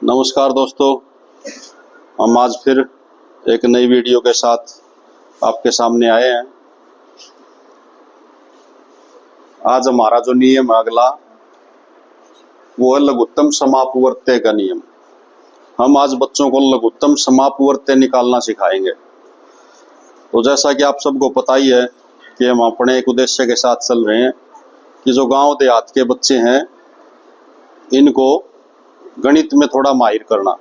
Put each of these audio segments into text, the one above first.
नमस्कार दोस्तों, हम आज फिर एक नई वीडियो के साथ आपके सामने आए हैं। आज हमारा जो नियम है अगला वो है लघुत्तम समापवर्त्य का नियम। हम आज बच्चों को लघुत्तम समापवर्त्य निकालना सिखाएंगे। तो जैसा कि आप सबको पता ही है कि हम अपने एक उद्देश्य के साथ चल रहे हैं कि जो गांव देहात के बच्चे हैं इनको गणित में थोड़ा माहिर करना,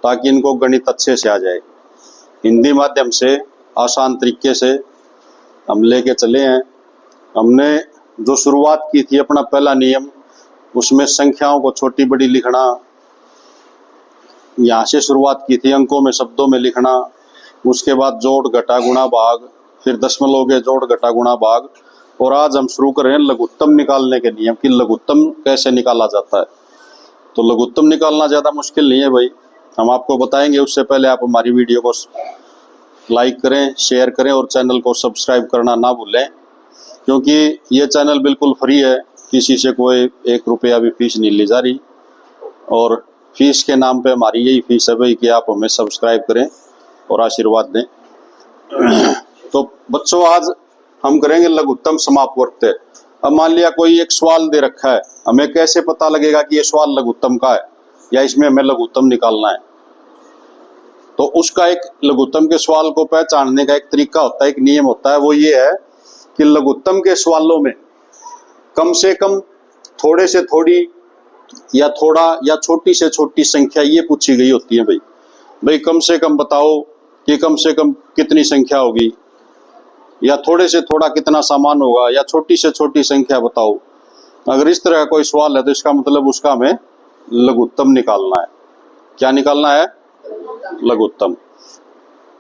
ताकि इनको गणित अच्छे से आ जाए। हिंदी माध्यम से आसान तरीके से हम लेके चले हैं। हमने जो शुरुआत की थी अपना पहला नियम, उसमें संख्याओं को छोटी बड़ी लिखना, यहाँ से शुरुआत की थी। अंकों में शब्दों में लिखना, उसके बाद जोड़ घटा गुणा भाग, फिर दशमलव के जोड़ घटा गुणा भाग। और आज हम शुरू कर रहे हैं लघुत्तम निकालने के नियम कि लघुत्तम कैसे निकाला जाता है। तो लघुत्तम निकालना ज़्यादा मुश्किल नहीं है भाई, हम आपको बताएंगे। उससे पहले आप हमारी वीडियो को लाइक करें, शेयर करें और चैनल को सब्सक्राइब करना ना भूलें, क्योंकि ये चैनल बिल्कुल फ्री है, किसी से कोई 1 रुपया भी फीस नहीं ली जा रही। और फीस के नाम पे हमारी यही फीस है भाई कि आप हमें सब्सक्राइब करें और आशीर्वाद दें। तो बच्चों, आज हम करेंगे लघुत्तम समापवर्त्य। अब मान लिया कोई एक सवाल दे रखा है, हमें कैसे पता लगेगा कि ये सवाल लघुत्तम का है या इसमें हमें लघुत्तम निकालना है। तो उसका एक लघुत्तम के सवाल को पहचानने का एक तरीका होता है, एक नियम होता है। वो ये है कि लघुत्तम के सवालों में कम से कम, थोड़े से थोड़ी या थोड़ा या छोटी से छोटी संख्या ये पूछी गई होती है। भाई कम से कम बताओ कि कम से कम कितनी संख्या होगी, या थोड़े से थोड़ा कितना सामान होगा, या छोटी से छोटी संख्या बताओ। अगर इस तरह का कोई सवाल है तो इसका मतलब उसका हमें लघुत्तम निकालना है। क्या निकालना है? लघुत्तम।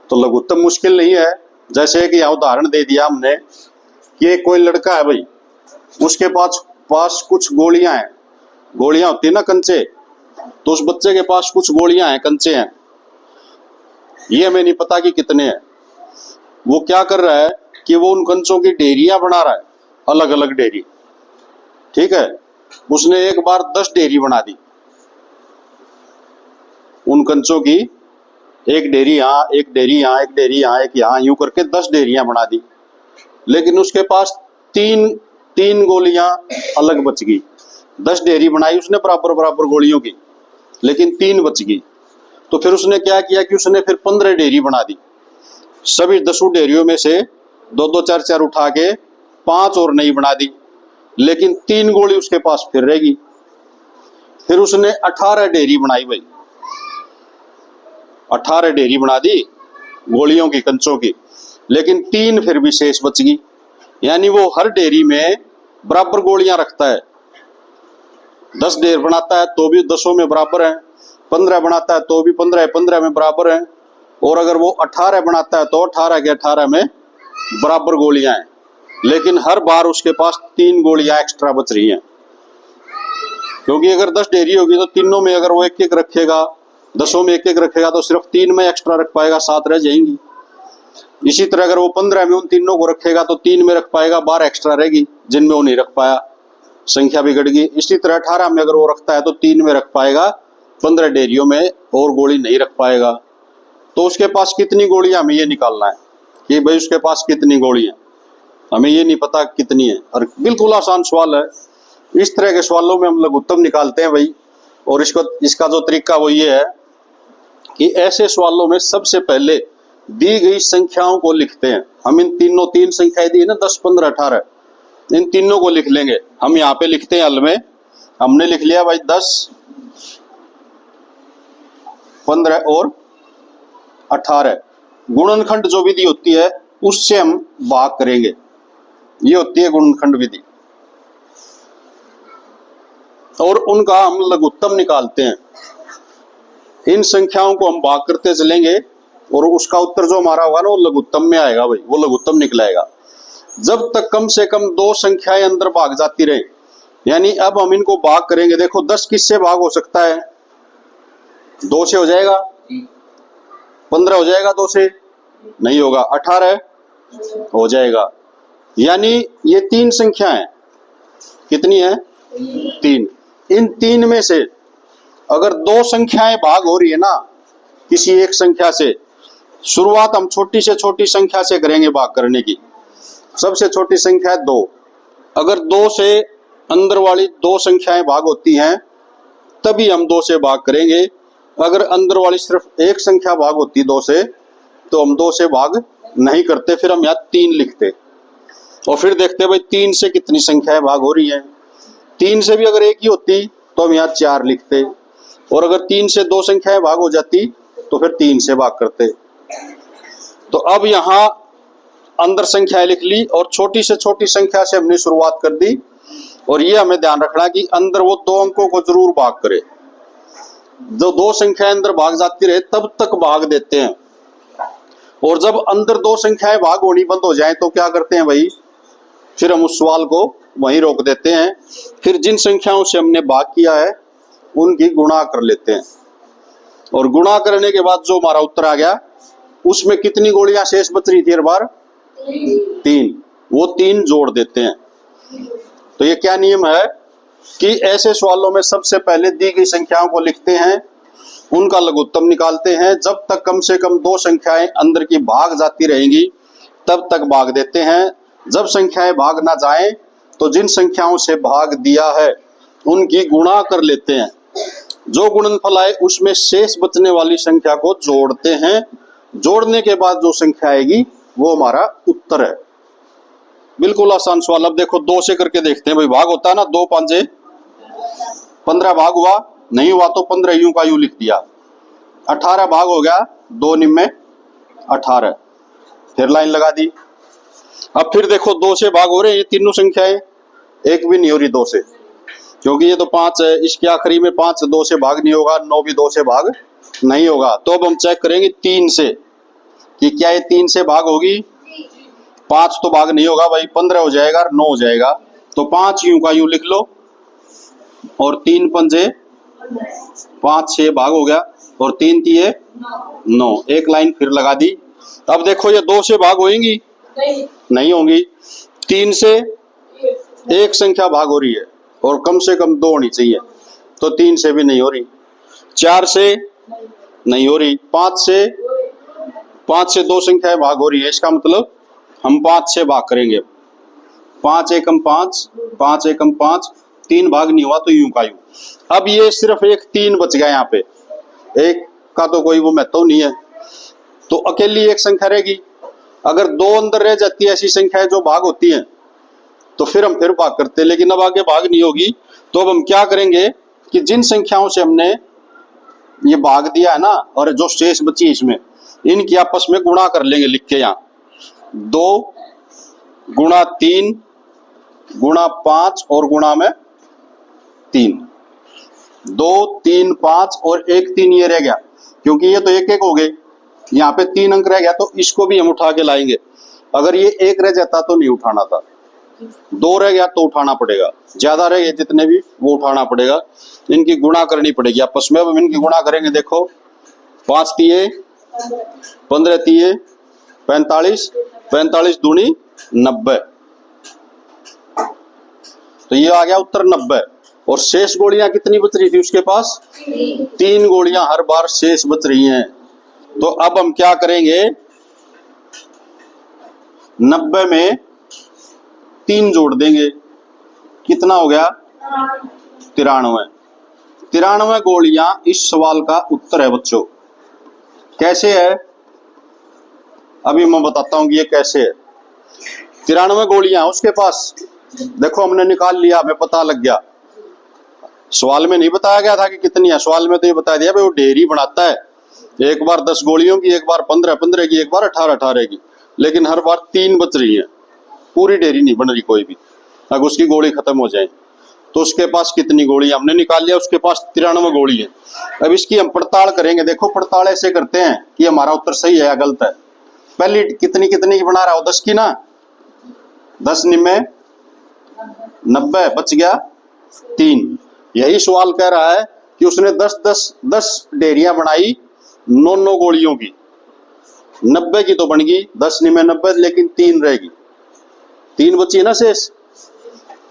तो लघुत्तम मुश्किल नहीं है। जैसे कि यहाँ उदाहरण दे दिया हमने कि कोई लड़का है भाई, उसके पास कुछ गोलियां हैं। गोलियां होती है ना, कंचे। तो उस बच्चे के पास कुछ गोलियां हैं, कंचे हैं। ये हमें नहीं पता कि कितने हैं। वो क्या कर रहा है कि वो उन कंचों की ढेरियां बना रहा है, अलग अलग ढेरी। ठीक है, उसने एक बार 10 ढेरी बना दी उन कंचों की। एक ढेरी यहाँ, एक ढेरी यहाँ, एक ढेरी यहाँ, एक यहाँ, यूं करके 10 ढेरियां बना दी। लेकिन उसके पास तीन गोलियां अलग बच गई। 10 ढेरी बनाई उसने बराबर बराबर गोलियों की, लेकिन 3 बच गई। तो फिर उसने क्या किया कि उसने फिर 15 ढेरी बना दी। सभी 10 ढेरियों में से 2-2, 4-4 उठा के 5 और नई बना दी, लेकिन 3 गोली उसके पास फिर रहेगी। फिर उसने 18 ढेरी बनाई भाई, 18 ढेरी बना दी गोलियों की, कंचों की, लेकिन 3 फिर भी शेष बच गई। यानी वो हर ढेरी में बराबर गोलियां रखता है। 10 ढेर बनाता है तो भी 10 में बराबर है, 15 बनाता है तो भी 15 में बराबर है, और अगर वो 18 बनाता है तो 18 के 18 में बराबर गोलियां हैं। लेकिन हर बार उसके पास 3 गोलियां एक्स्ट्रा बच रही हैं, क्योंकि अगर 10 ढेरी होगी तो तीनों में अगर वो 1-1 रखेगा, 10 में 1-1 रखेगा तो सिर्फ 3 में एक्स्ट्रा रख पाएगा, 7 रह जाएंगी। इसी तरह अगर वो 15 में उन तीनों को रखेगा तो 3 में रख पाएगा, 12 एक्स्ट्रा रहेगी जिनमें वो नहीं रख पाया, संख्या बिगड़ गई। इसी तरह 18 में अगर वो रखता है तो 3 में रख पाएगा, 15 ढेरियों में और गोली नहीं रख पाएगा। तो उसके पास कितनी गोलियां, हमें ये निकालना है कि भाई उसके पास कितनी गोलियां। हमें ये नहीं पता कितनी है, और बिल्कुल आसान सवाल है। इस तरह के सवालों में हम लघुत्तम निकालते हैं भाई। और इसका जो तरीका वो ये है कि ऐसे सवालों में सबसे पहले दी गई संख्याओं को लिखते हैं। हम इन 3 संख्याएं दी है ना, 10, 15, 18, इन तीनों को लिख लेंगे। हम यहाँ पे लिखते हैं हल में, हमने लिख लिया भाई 10, 15 और 18। गुणनखंड जो विधि होती है उससे हम भाग करेंगे, ये होती है गुणनखंड विधि, और उनका हम लघुत्तम निकालते हैं। इन संख्याओं को हम भाग करते चलेंगे और उसका उत्तर जो हमारा होगा ना वो लघुत्तम में आएगा भाई, वो लघुत्तम निकलेगा। जब तक कम से कम 2 संख्याएं अंदर भाग जाती रहे, यानी अब हम इनको भाग करेंगे। देखो 10 किससे भाग हो सकता है? 2 से हो जाएगा, 15 हो जाएगा, 2 से नहीं होगा, 18 हो जाएगा। यानी ये 3 संख्या है, कितनी है? 3। इन 3 में से अगर दो संख्याएं भाग हो रही है ना किसी एक संख्या से, शुरुआत हम छोटी से छोटी संख्या से करेंगे भाग करने की। सबसे छोटी संख्या है 2। अगर 2 से अंदर वाली दो संख्याएं भाग होती हैं तभी हम 2 से भाग करेंगे। अगर अंदर वाली सिर्फ एक संख्या भाग होती 2 से तो हम 2 से भाग नहीं करते, फिर हम यहाँ 3 लिखते और फिर देखते भाई 3 से कितनी संख्याएं भाग हो रही हैं। 3 से भी अगर एक ही होती तो हम यहाँ 4 लिखते, और अगर 3 से 2 संख्याएं भाग हो जाती तो फिर 3 से भाग करते। तो अब यहाँ अंदर संख्याएं लिख ली और छोटी से छोटी संख्या से हमने शुरुआत कर दी, और ये हमें ध्यान रखना कि अंदर वो 2 अंकों को जरूर भाग करे। जो 2 संख्याएं अंदर भाग जाती रहे तब तक भाग देते हैं, और जब अंदर 2 संख्याएं भाग होनी बंद हो जाए तो क्या करते हैं भाई, फिर हम उस सवाल को वहीं रोक देते हैं। फिर जिन संख्याओं से हमने भाग किया है उनकी गुणा कर लेते हैं, और गुणा करने के बाद जो हमारा उत्तर आ गया उसमें कितनी गोलियां शेष बच रही थी हर बार, 3, वो 3 जोड़ देते हैं। तो ये क्या नियम है कि ऐसे सवालों में सबसे पहले दी गई संख्याओं को लिखते हैं, उनका लघुत्तम निकालते हैं, जब तक कम से कम 2 संख्याएं अंदर की भाग जाती रहेंगी तब तक भाग देते हैं। जब संख्याएं भाग ना जाएं तो जिन संख्याओं से भाग दिया है उनकी गुणा कर लेते हैं। जो गुणनफल आए उसमें शेष बचने वाली संख्या को जोड़ते हैं। जोड़ने के बाद जो संख्या आएगी वो हमारा उत्तर है। बिल्कुल आसान सवाल। अब देखो 2 से करके देखते हैं भाई, भाग होता है ना, 2 5 15 भाग हुआ, नहीं हुआ तो 15 यूं का यूं लिख दिया। 18 भाग हो गया, 2 निम्न 18, फिर लाइन लगा दी। अब फिर देखो 2 से भाग हो रहे हैं ये तीनों संख्याएं, एक भी नहीं हो रही 2 से, क्योंकि ये तो 5 है, इसके आखिरी में 5 2 से भाग नहीं होगा, 9 भी 2 से भाग नहीं होगा। तो अब हम चेक करेंगे 3 से कि क्या ये 3 से भाग होगी। 5 तो भाग नहीं होगा भाई, 15 हो जाएगा, 9 हो जाएगा, तो 5 यूं का यूं लिख लो, और 3 पंजे 5 6 भाग हो गया, और 3 तिये 9, एक लाइन फिर लगा दी। अब देखो ये 2 से भाग होंगी, नहीं होंगी। 3 से एक संख्या भाग हो रही है और कम से कम 2 होनी चाहिए, तो 3 से भी नहीं हो रही। 4 से नहीं हो रही। 5 से 2 संख्याएं भाग हो रही है, इसका मतलब हम 5 से भाग करेंगे। 5 एकम 5, 5 एकम 5, 3 भाग नहीं हुआ तो यूं का यूं। अब ये सिर्फ एक 3 बच गया, यहाँ पे एक का तो कोई वो महत्व नहीं है, तो अकेली एक संख्या रहेगी। अगर 2 अंदर रह जाती है ऐसी संख्याएं जो भाग होती हैं तो फिर हम फिर भाग करते हैं, लेकिन अब आगे भाग नहीं होगी। तो अब हम क्या करेंगे कि जिन संख्याओं से हमने ये भाग दिया है ना, और जो शेष बची इसमें, इनकी आपस में गुणा कर लेंगे लिख के। यहाँ 2 गुणा 3 गुणा 5 और गुणा में 3, 2 3 5 और 1 3 ये रह गया, क्योंकि ये तो 1 1 हो गए, यहाँ पे 3 अंक रह गया, तो इसको भी हम उठा के लाएंगे। अगर ये 1 रह जाता तो नहीं उठाना था, 2 रह गया तो उठाना पड़ेगा, ज्यादा रह गए जितने भी वो उठाना पड़ेगा, इनकी गुणा करनी पड़ेगी आपस में। अब हम इनकी गुणा करेंगे। देखो 5 तिये 15 तिये 45, 45 दूनी 90, तो ये आ गया उत्तर 90। और शेष गोलियां कितनी बच रही थी उसके पास, 3 गोलियां हर बार शेष बच रही हैं। तो अब हम क्या करेंगे, 90 में 3 जोड़ देंगे, कितना हो गया 93। 93 गोलियां इस सवाल का उत्तर है बच्चों। कैसे है अभी मैं बताता हूं कि ये कैसे है। 93 गोलियां उसके पास, देखो हमने निकाल लिया, हमें पता लग गया। सवाल में नहीं बताया गया था कि कितनी है, सवाल में तो ये बता दिया भाई वो ढेरी बनाता है, एक बार 10 गोलियों की, एक बार 15 15 की, एक बार 18 18 की, लेकिन हर बार 3 बच रही है, पूरी ढेरी नहीं बन रही कोई भी। अगर उसकी गोली खत्म हो जाए तो उसके पास कितनी गोली, हमने निकाल लिया उसके पास 93 गोली है। अब इसकी हम पड़ताल करेंगे। देखो पड़ताल ऐसे करते हैं कि हमारा उत्तर सही है या गलत है। पहली कितनी कितनी की बना रहा हो, 10 की ना, 10 निम्मे 90, बच गया 3। यही सवाल कह रहा है कि उसने 10 ढेरियां बनाई 9 गोलियों की, 90 की तो बन गई, 10 निम्मे 90, लेकिन 3 रहेगी, 3 बची है ना शेष।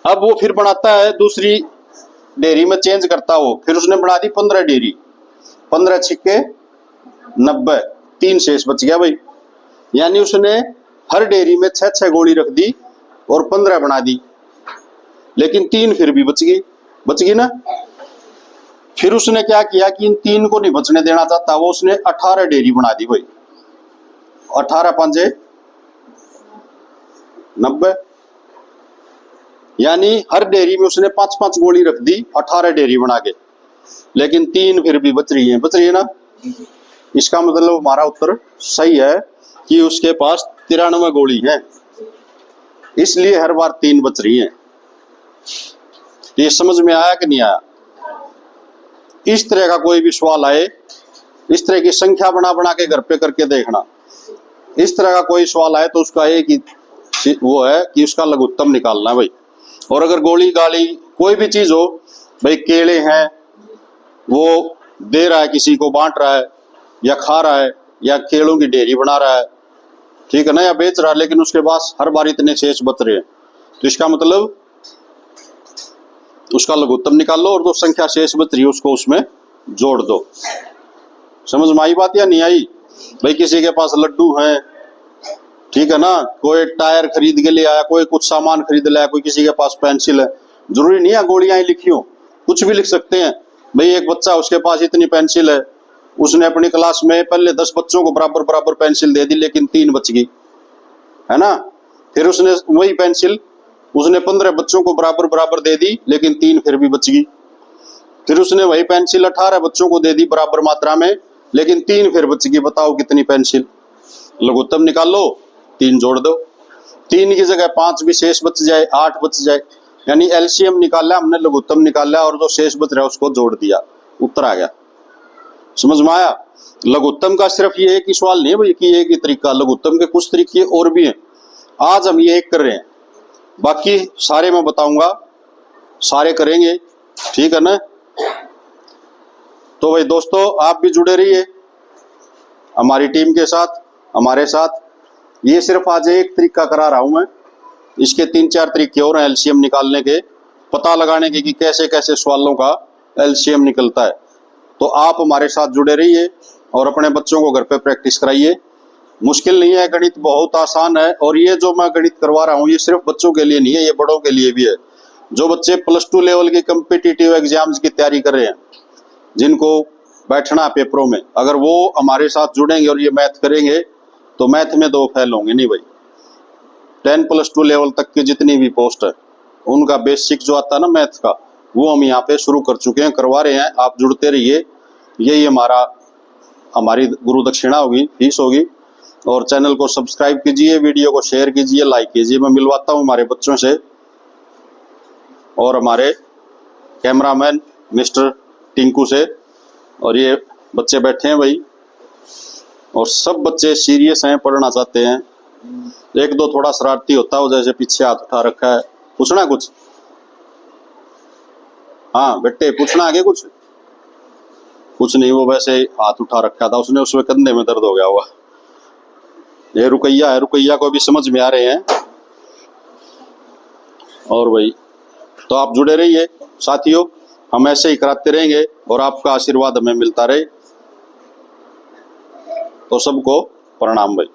अब वो फिर बनाता है दूसरी डेयरी में चेंज करता हो, फिर उसने बना दी 15 डेयरी, 15 छिक्के 90, 3 शेष बच गया भाई। यानी उसने हर डेयरी में 6-6 गोली रख दी और 15 बना दी, लेकिन 3 फिर भी बच गई ना। फिर उसने क्या किया कि इन 3 को नहीं बचने देना चाहता, वो उसने 18 डेयरी बना दी भाई। 18 5 90, यानी हर डेयरी में उसने 5-5 गोली रख दी, 18 डेयरी बना के, लेकिन 3 फिर भी बच रही है ना। इसका मतलब हमारा उत्तर सही है कि उसके पास 93 गोली है, इसलिए हर बार 3 बच रही है। ये समझ में आया कि नहीं आया? इस तरह का कोई भी सवाल आए, इस तरह की संख्या बना बना के घर पे करके देखना। इस तरह का कोई सवाल आए तो उसका एक ही वो है कि उसका लघुत्तम निकालना है भाई। और अगर गोली गाली कोई भी चीज हो भाई, केले हैं वो दे रहा है किसी को, बांट रहा है या खा रहा है, या केलों की डेयरी बना रहा है, ठीक है ना, या बेच रहा है, लेकिन उसके पास हर बार इतने शेष बच रहे हैं, तो इसका मतलब उसका लघुत्तम निकाल लो और जो संख्या शेष बच रही है उसको उसमें जोड़ दो। समझ में आई बात या नहीं आई? भाई किसी के पास लड्डू हैं, ठीक है ना, कोई टायर खरीद के ले आया, कोई कुछ सामान खरीद लाया, कोई किसी के पास पेंसिल है, जरूरी नहीं है गोलियां ही लिखी हो, कुछ भी लिख सकते हैं। भाई एक बच्चा, उसके पास इतनी पेंसिल है, उसने अपनी क्लास में पहले 10 बच्चों को बराबर बराबर पेंसिल दे दी, लेकिन 3 बच गई, है ना। फिर उसने वही पेंसिल उसने 15 बच्चों को बराबर बराबर दे दी, लेकिन 3 फिर भी बच गई। फिर उसने वही पेंसिल 18 बच्चों को दे दी बराबर मात्रा में, लेकिन 3 फिर बच गई। बताओ कितनी पेंसिल? लघुत्तम निकाल लो, 3 जोड़ दो, 3 की जगह 5 भी शेष बच जाए, 8 बच जाए, यानी एलसीएम निकाला हमने, लघुत्तम निकाला और जो शेष बच रहा है उसको जोड़ दिया, उत्तर आ गया। समझ में आया? लघुत्तम का सिर्फ ये एक ही सवाल नहीं है भाई कि एक ही तरीका, लघुत्तम के कुछ तरीके और भी हैं। आज हम ये एक कर रहे हैं, बाकी सारे मैं बताऊंगा, सारे करेंगे, ठीक है ना। तो भाई दोस्तों, आप भी जुड़े रहिए हमारी टीम के साथ, हमारे साथ। ये सिर्फ आज एक तरीका करा रहा हूं मैं, इसके 3-4 तरीके और हैं एलसीएम निकालने के, पता लगाने के कि कैसे कैसे सवालों का एलसीएम निकलता है। तो आप हमारे साथ जुड़े रहिए और अपने बच्चों को घर पे प्रैक्टिस कराइए। मुश्किल नहीं है, गणित बहुत आसान है। और ये जो मैं गणित करवा रहा हूँ ये सिर्फ बच्चों के लिए नहीं है, ये बड़ों के लिए भी है। जो बच्चे +2 लेवल की कम्पिटिटिव एग्जाम्स की तैयारी कर रहे हैं, जिनको बैठना पेपरों में, अगर वो हमारे साथ जुड़ेंगे और ये मैथ करेंगे तो मैथ में 2 फेल होंगे नहीं भाई। 10+2 लेवल तक की जितनी भी पोस्ट है उनका बेसिक जो आता है ना मैथ का, वो हम यहाँ पे शुरू कर चुके हैं, करवा रहे हैं। आप जुड़ते रहिए, यही हमारी गुरु दक्षिणा होगी, फीस होगी। और चैनल को सब्सक्राइब कीजिए, वीडियो को शेयर कीजिए, लाइक कीजिए। मैं मिलवाता हूँ हमारे बच्चों से और हमारे कैमरामैन मिस्टर टिंकू से। और ये बच्चे बैठे हैं भाई, और सब बच्चे सीरियस हैं, पढ़ना चाहते हैं। 1-2 थोड़ा शरारती होता है, जैसे पीछे हाथ उठा रखा है। पूछना कुछ? हाँ बेटे, पूछना आगे कुछ? कुछ नहीं, वो वैसे हाथ उठा रखा था उसने, उसमें कंधे में दर्द हो गया हुआ। ये रुकैया है, रुकैया को भी समझ में आ रहे हैं। और भाई तो आप जुड़े रहिए साथियों, हम ऐसे ही कराते रहेंगे और आपका आशीर्वाद हमें मिलता रहे। तो सबको प्रणाम भाई।